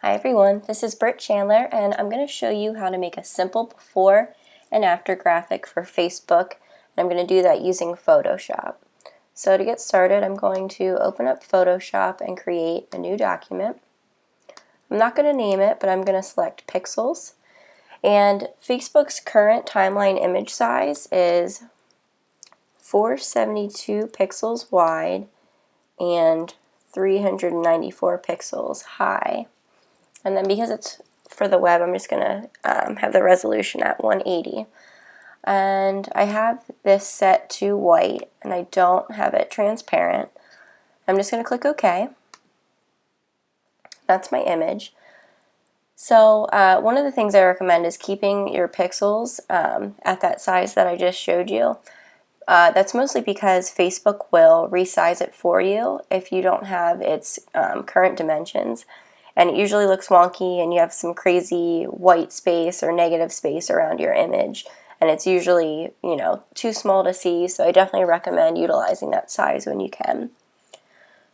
Hi everyone, this is Britt Chandler and I'm going to show you how to make a simple before and after graphic for Facebook, and I'm going to do that using Photoshop. So to get started, I'm going to open up Photoshop and create a new document. I'm not going to name it, but I'm going to select pixels, and Facebook's current timeline image size is 472 pixels wide and 394 pixels high. And then because it's for the web, I'm just going to have the resolution at 180. And I have this set to white, and I don't have it transparent. I'm just going to click OK. That's my image. So one of the things I recommend is keeping your pixels at that size that I just showed you. That's mostly because Facebook will resize it for you if you don't have its current dimensions. And it usually looks wonky and you have some crazy white space or negative space around your image, and it's usually, too small to see, so I definitely recommend utilizing that size when you can.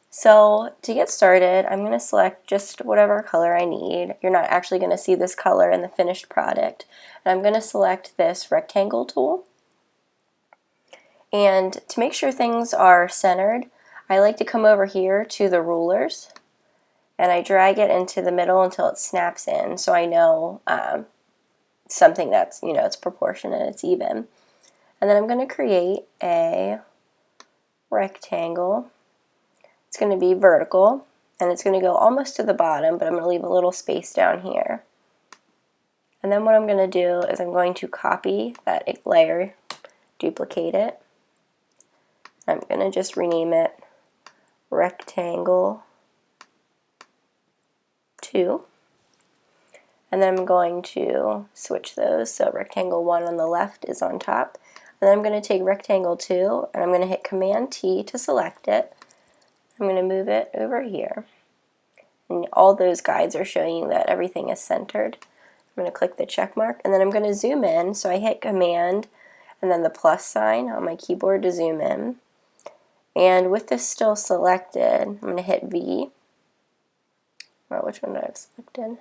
So to get started, I'm going to select just whatever color I need. You're not actually going to see this color in the finished product. And I'm going to select this rectangle tool. And to make sure things are centered, I like to come over here to the rulers, and I drag it into the middle until it snaps in, so I know something that's, it's proportionate, it's even. And then I'm going to create a rectangle. It's going to be vertical, and it's going to go almost to the bottom, but I'm going to leave a little space down here. And then what I'm going to do is I'm going to copy that layer, duplicate it. I'm going to just rename it Rectangle 2. And then I'm going to switch those, so Rectangle 1 on the left is on top. And then I'm going to take Rectangle 2, and I'm going to hit Command T to select it. I'm going to move it over here. And all those guides are showing you that everything is centered. I'm going to click the check mark, and then I'm going to zoom in. So I hit Command and then the plus sign on my keyboard to zoom in. And with this still selected, I'm going to hit V. Well, which one do I have selected?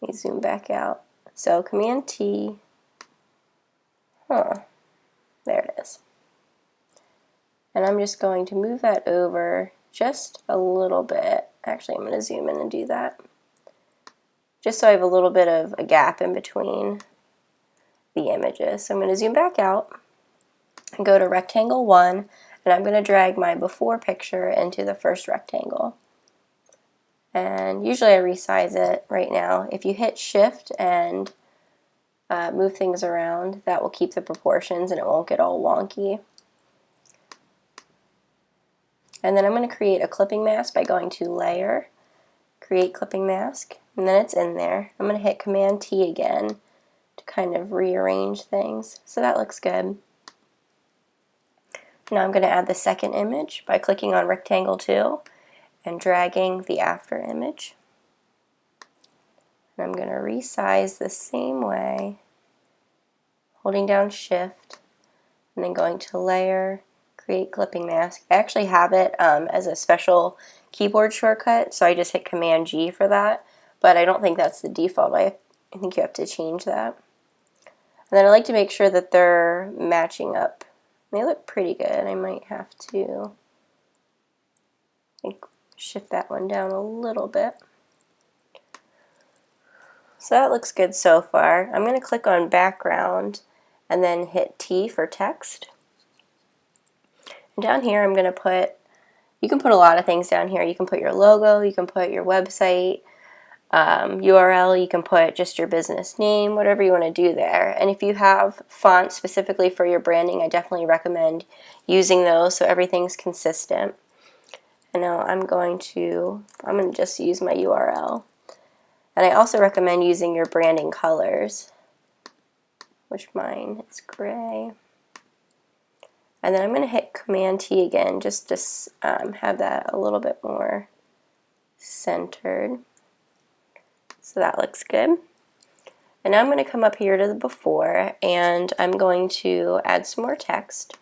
Let me zoom back out. So Command T. There it is. And I'm just going to move that over just a little bit. Actually, I'm going to zoom in and do that, just so I have a little bit of a gap in between the images. So I'm going to zoom back out and go to Rectangle 1, and I'm going to drag my before picture into the first rectangle. And usually I resize it right now. If you hit Shift and move things around, that will keep the proportions and it won't get all wonky. And then I'm going to create a clipping mask by going to Layer, Create Clipping Mask, and then it's in there. I'm going to hit Command T again to kind of rearrange things. So that looks good. Now I'm going to add the second image by clicking on Rectangle 2 and dragging the after image. And I'm going to resize the same way, holding down Shift, and then going to Layer, Create Clipping Mask. I actually have it as a special keyboard shortcut, so I just hit Command G for that, but I don't think that's the default. I think you have to change that. And then I like to make sure that they're matching up. They look pretty good. I might have to shift that one down a little bit. So that looks good so far. I'm going to click on background and then hit T for text. And down here I'm going to put, you can put a lot of things down here. You can put your logo, you can put your website, URL, you can put just your business name, whatever you want to do there. And if you have fonts specifically for your branding, I definitely recommend using those so everything's consistent. And now I'm going to just use my URL. And I also recommend using your branding colors, which mine is gray. And then I'm going to hit Command T again just to have that a little bit more centered. So that looks good. And now I'm going to come up here to the before, and I'm going to add some more text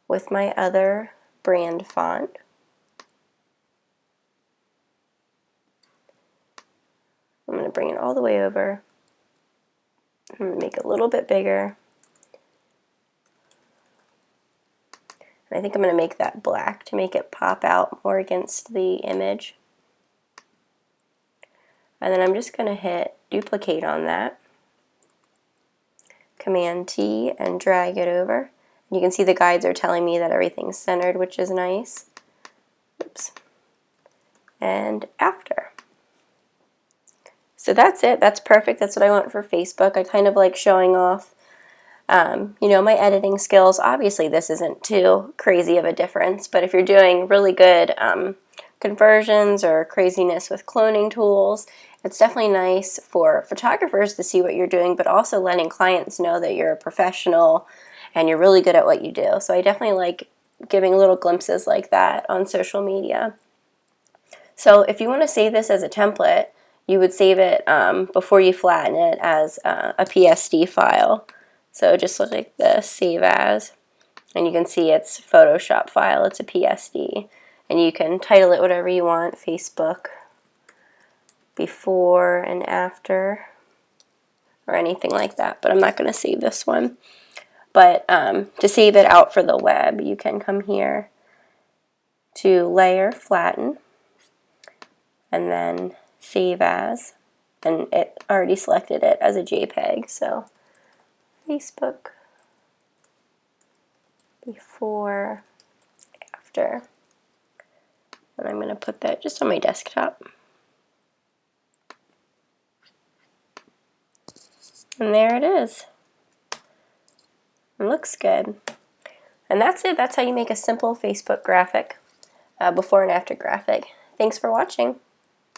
with my other brand font. bring it all the way over. I'm going to make it a little bit bigger. And I think I'm going to make that black to make it pop out more against the image. And then I'm just going to hit duplicate on that. Command T and drag it over. And you can see the guides are telling me that everything's centered, which is nice. Oops. And after. So that's it. That's perfect. That's what I want for Facebook. I kind of like showing off, you know, my editing skills. Obviously, this isn't too crazy of a difference, but if you're doing really good conversions or craziness with cloning tools, it's definitely nice for photographers to see what you're doing, but also letting clients know that you're a professional and you're really good at what you do. So I definitely like giving little glimpses like that on social media. So if you want to save this as a template, you would save it before you flatten it as a PSD file. So just look like this, save as, and you can see it's Photoshop file, it's a PSD. And you can title it whatever you want, Facebook before and after, or anything like that, but I'm not going to save this one. But to save it out for the web, you can come here to Layer, Flatten, and then Save As, and it already selected it as a JPEG, so Facebook before, after, and I'm going to put that just on my desktop. And there it is. It looks good. And that's it. That's how you make a simple Facebook graphic, before and after graphic. Thanks for watching.